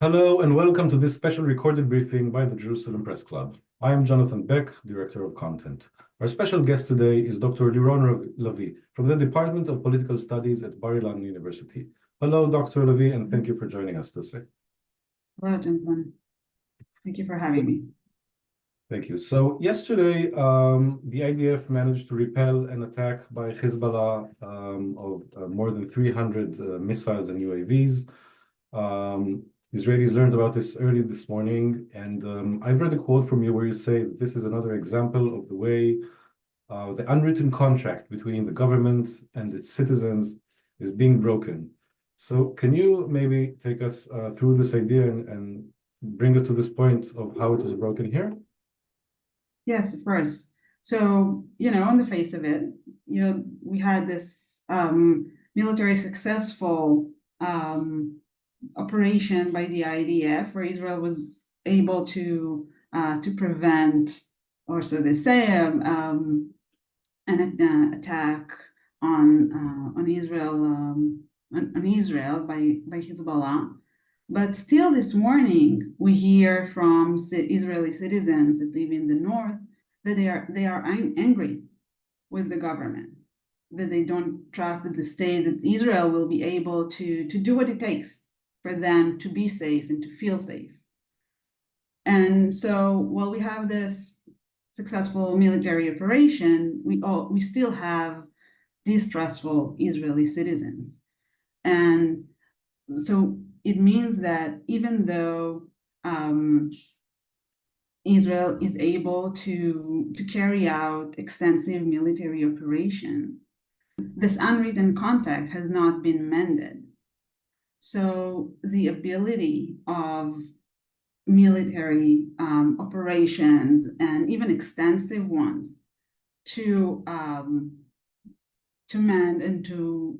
Hello and welcome to this special recorded briefing by the Jerusalem Press Club. I am Jonathan Beck, Director of Content. Our special guest today is Dr. Liron Lavie from the Department of Political Studies at Bar-Ilan University. Hello, Dr. Lavie, and thank you for joining us today. Hello, gentlemen. Thank you for having me. Thank you. So yesterday, the IDF managed to repel an attack by Hezbollah of more than 300 missiles and UAVs. Israelis learned about this early this morning, and I've read a quote from you where you say that this is another example of the way the unwritten contract between the government and its citizens is being broken. So can you maybe take us through this idea and bring us to this point of how it was broken here? Yes, of course. So, on the face of it, we had this military successful operation by the IDF where Israel was able to prevent, or so they say, an attack on Israel by Hezbollah. But still, this morning, we hear from Israeli citizens that live in the north that they are angry with the government, that they don't trust that the state, that Israel will be able to do what it takes for them to be safe and to feel safe. And so, while we have this successful military operation, we still have distrustful Israeli citizens, and so it means that even though Israel is able to carry out extensive military operation, this unwritten contract has not been mended. So the ability of military operations, and even extensive ones, to mend and to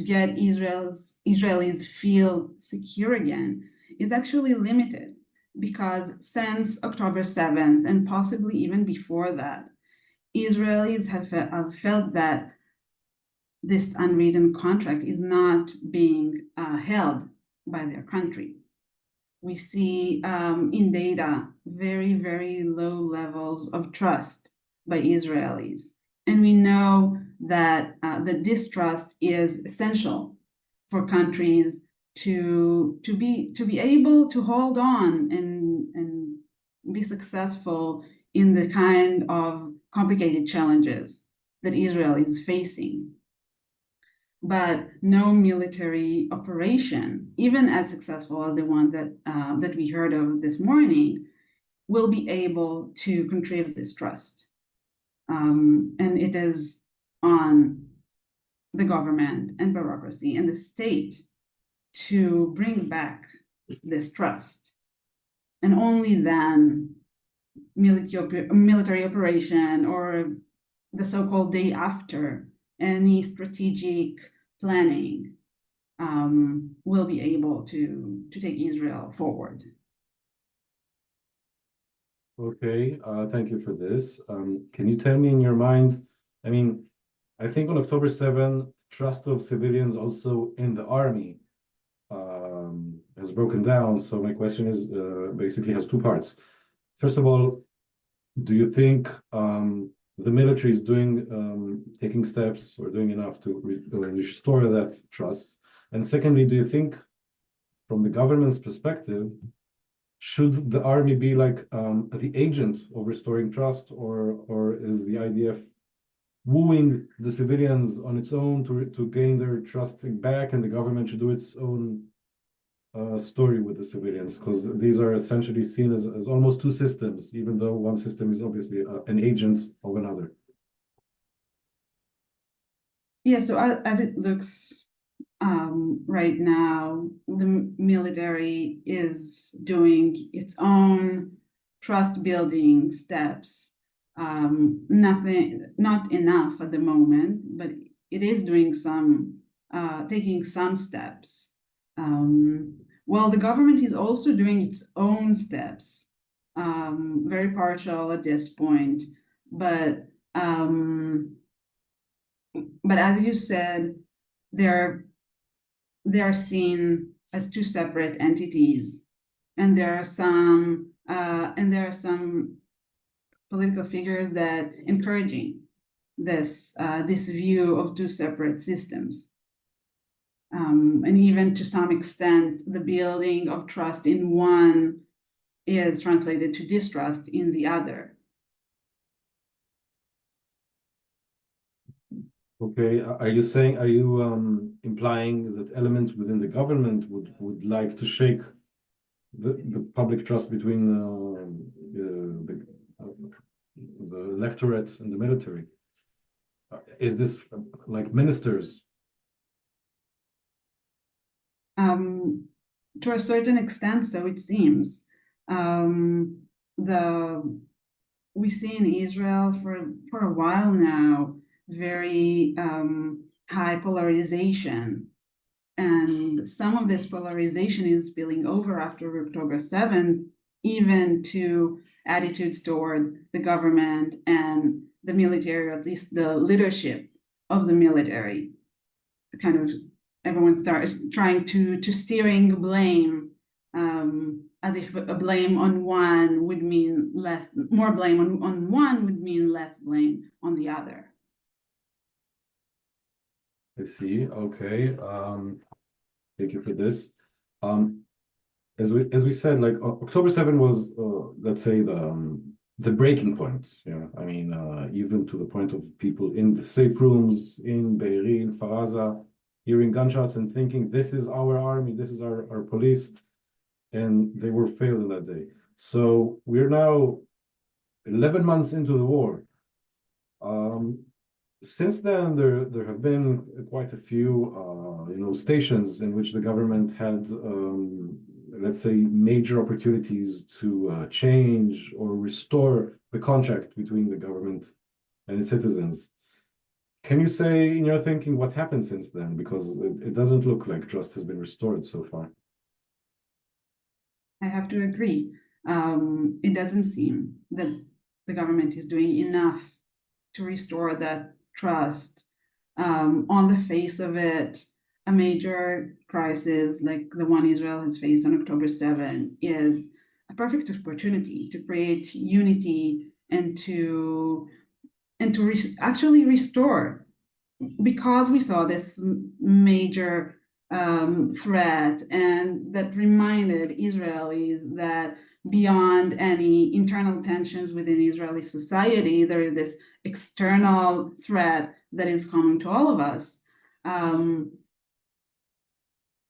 get Israelis feel secure again is actually limited, because since October 7th, and possibly even before that, Israelis have felt that this unwritten contract is not being held by their country. We see in data very, very low levels of trust by Israelis. And we know that the distrust is essential for countries to be able to hold on and be successful in the kind of complicated challenges that Israel is facing. But no military operation, even as successful as the one that we heard of this morning, will be able to contribute this trust. And it is on the government and bureaucracy and the state to bring back this trust. And only then military operation, or the so-called day after, any strategic planning will be able to take Israel forward. Okay, thank you for this. Can you tell me in your mind, I mean, I think on October 7th, trust of civilians also in the army has broken down. So my question is basically has two parts. First of all, do you think the military is taking steps or doing enough to restore that trust? And secondly, do you think from the government's perspective, should the army be like the agent of restoring trust, or is the IDF wooing the civilians on its own to gain their trust back, and the government should do its own story with the civilians? Because these are essentially seen as almost two systems, even though one system is obviously an agent of another. Yeah, so as it looks right now, the military is doing its own trust building steps. Not enough at the moment, but it is doing taking some steps. While the government is also doing its own steps, very partial at this point, but as you said, they're seen as two separate entities. And there are some political figures that encouraging this view of two separate systems. And even to some extent, the building of trust in one is translated to distrust in the other. Okay, are you implying that elements within the government would like to shake the public trust between the electorate and the military? Is this like ministers? To a certain extent, so it seems. We see in Israel for a while now very high polarization, and some of this polarization is spilling over after October 7th, even to attitudes toward the government and the military, or at least the leadership of the military. Kind of everyone starts trying to steering blame, as if a blame on one would mean more blame on one would mean less blame on the other. I see. Okay. Thank you for this. As we said, like October 7 was, let's say, the breaking point. Yeah, I mean, even to the point of people in the safe rooms in Be'eri, Faraza, hearing gunshots and thinking, this is our army, this is our police, and they were failing that day. So we're now 11 months into the war. Since then, there have been quite a few, stations in which the government had, let's say, major opportunities to change or restore the contract between the government and its citizens. Can you say, in your thinking, what happened since then? Because it doesn't look like trust has been restored so far. I have to agree. It doesn't seem that the government is doing enough to restore that trust. On the face of it, a major crisis like the one Israel has faced on October 7 is a perfect opportunity to create unity and to actually restore, because we saw this major threat, and that reminded Israelis that beyond any internal tensions within Israeli society, there is this external threat that is coming to all of us.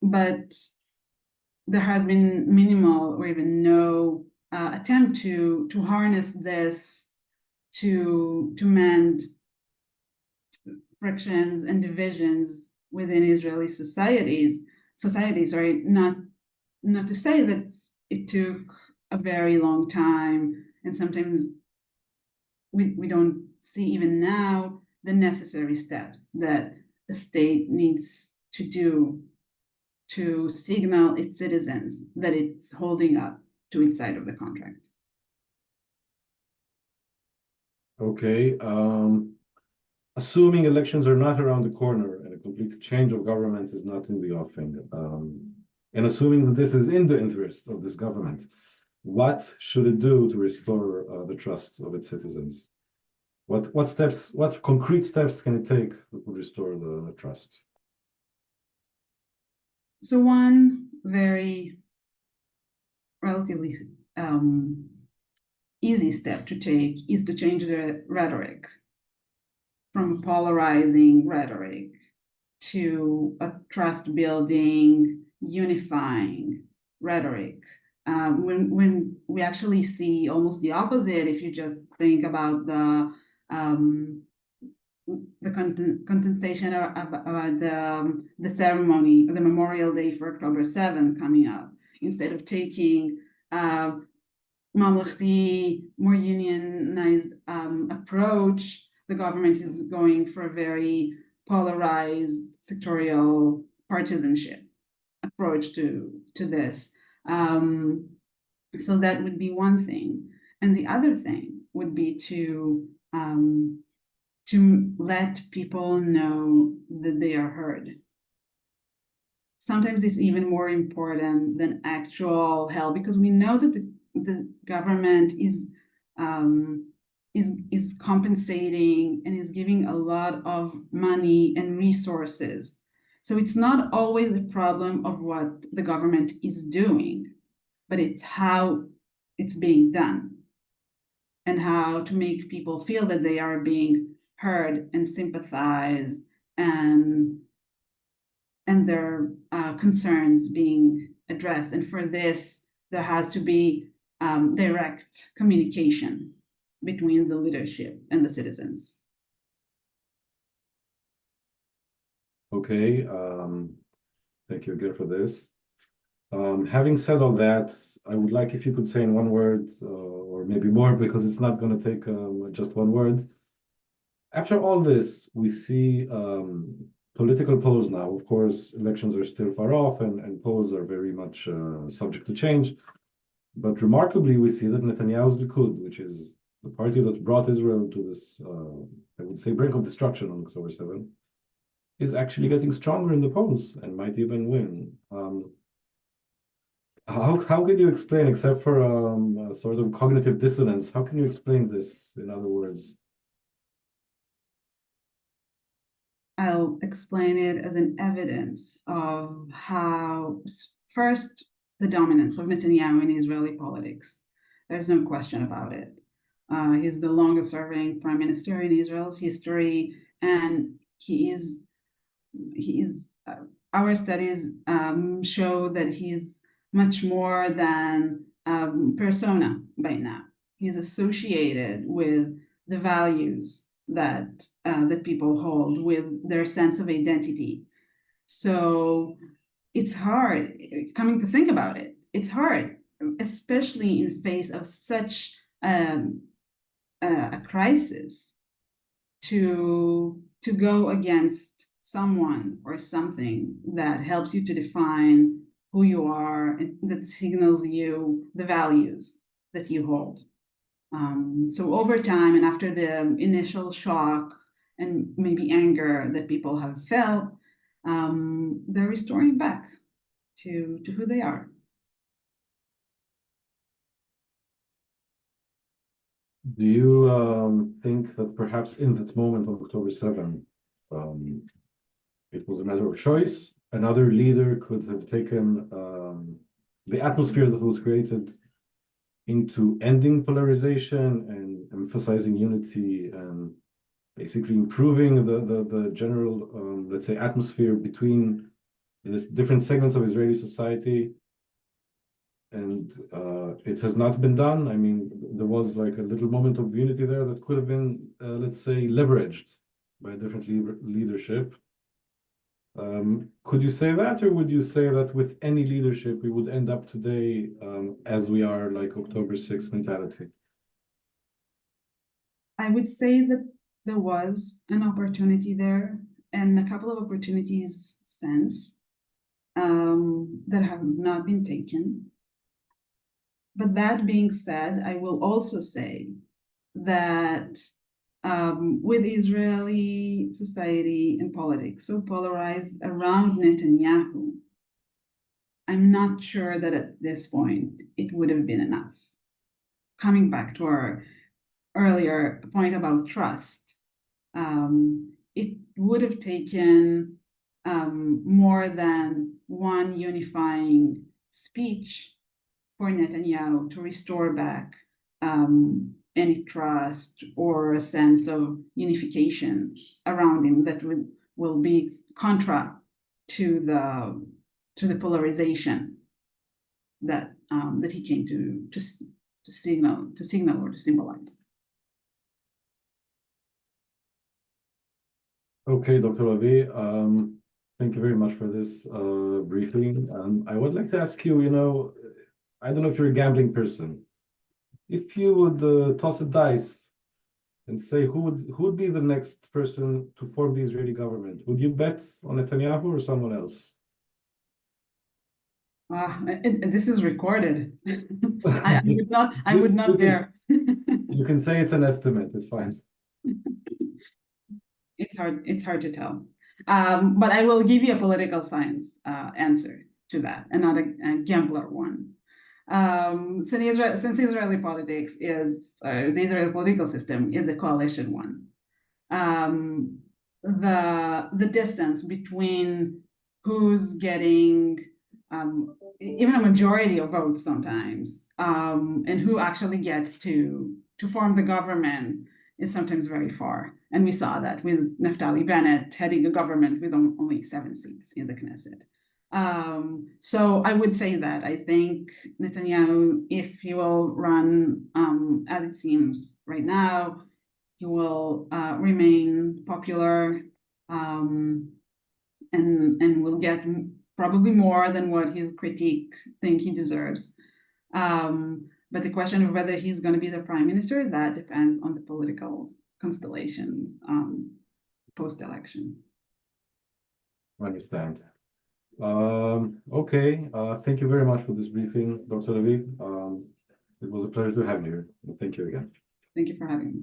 But there has been minimal or even no attempt to harness this to mend frictions and divisions within Israeli societies. Sorry, not to say that it took a very long time, and sometimes we don't see even now the necessary steps that the state needs to do to signal its citizens that it's holding up to its side of the contract. Okay. Assuming elections are not around the corner and a complete change of government is not in the offing, and assuming that this is in the interest of this government, what should it do to restore the trust of its citizens? What concrete steps can it take that would restore the trust? So one very relatively easy step to take is to change the rhetoric from polarizing rhetoric to a trust building, unifying rhetoric. When we actually see almost the opposite, if you just think about the contestation about the ceremony, the Memorial Day for October 7th coming up, instead of taking mamlechti, more unionized approach, the government is going for a very polarized sectorial partisanship approach to this. So that would be one thing. And the other thing would be to let people know that they are heard. sometimes it's even more important than actual help, because we know that the government is compensating and is giving a lot of money and resources. So it's not always a problem of what the government is doing, but it's how it's being done and how to make people feel that they are being heard and sympathize and their concerns being addressed. And for this, there has to be direct communication between the leadership and the citizens. Okay, thank you again for this. Having said all that, I would like if you could say in one word, or maybe more, because it's not going to take just one word. After all this, we see political polls now. Of course, elections are still far off, and polls are very much subject to change. But remarkably, we see that Netanyahu's Likud, which is the party that brought Israel to this, I would say, brink of destruction on October 7th, is actually getting stronger in the polls and might even win. How can you explain, except for a sort of cognitive dissonance, how can you explain this, in other words? I'll explain it as an evidence of how, first, the dominance of Netanyahu in Israeli politics. There's no question about it. He's the longest serving prime minister in Israel's history, and he is our studies show that he's much more than persona by now. He's associated with the values that people hold, with their sense of identity. So it's hard, coming to think about it, it's hard, especially in face of such a crisis, to go against someone or something that helps you to define who you are and that signals you the values that you hold. So over time, and after the initial shock and maybe anger that people have felt, they're restoring back to who they are. Do you think that perhaps in that moment of October 7th, it was a matter of choice? Another leader could have taken the atmosphere that was created into ending polarization and emphasizing unity and basically improving the general, let's say, atmosphere between the different segments of Israeli society. And it has not been done. I mean, there was like a little moment of unity there that could have been, let's say, leveraged by a different leadership. Could you say that, or would you say that with any leadership, we would end up today as we are, like October 6th mentality? I would say that there was an opportunity there, and a couple of opportunities since that have not been taken. But that being said, I will also say that with Israeli society and politics so polarized around Netanyahu, I'm not sure that at this point it would have been enough. Coming back to our earlier point about trust, it would have taken more than one unifying speech for Netanyahu to restore back any trust or a sense of unification around him that will be contra to the polarization that he came to signal or to symbolize. Okay, Dr. Lavie, thank you very much for this briefing. I would like to ask you, I don't know if you're a gambling person. If you would toss a dice and say who would be the next person to form the Israeli government, would you bet on Netanyahu or someone else? This is recorded. I would not dare. You can say it's an estimate, it's fine. It's hard to tell. But I will give you a political science answer to that, and not a gambler one. Since Israeli politics is the Israeli political system is a coalition one, the distance between who's getting even a majority of votes sometimes, and who actually gets to form the government is sometimes very far. And we saw that with Naftali Bennett heading a government with only 7 seats in the Knesset. So I would say that I think Netanyahu, if he will run as it seems right now, he will remain popular, and will get probably more than what his critique think he deserves. But the question of whether he's going to be the prime minister, that depends on the political constellations post-election. I understand. Okay. Thank you very much for this briefing, Dr. Lavie. It was a pleasure to have you here. Thank you again. Thank you for having me.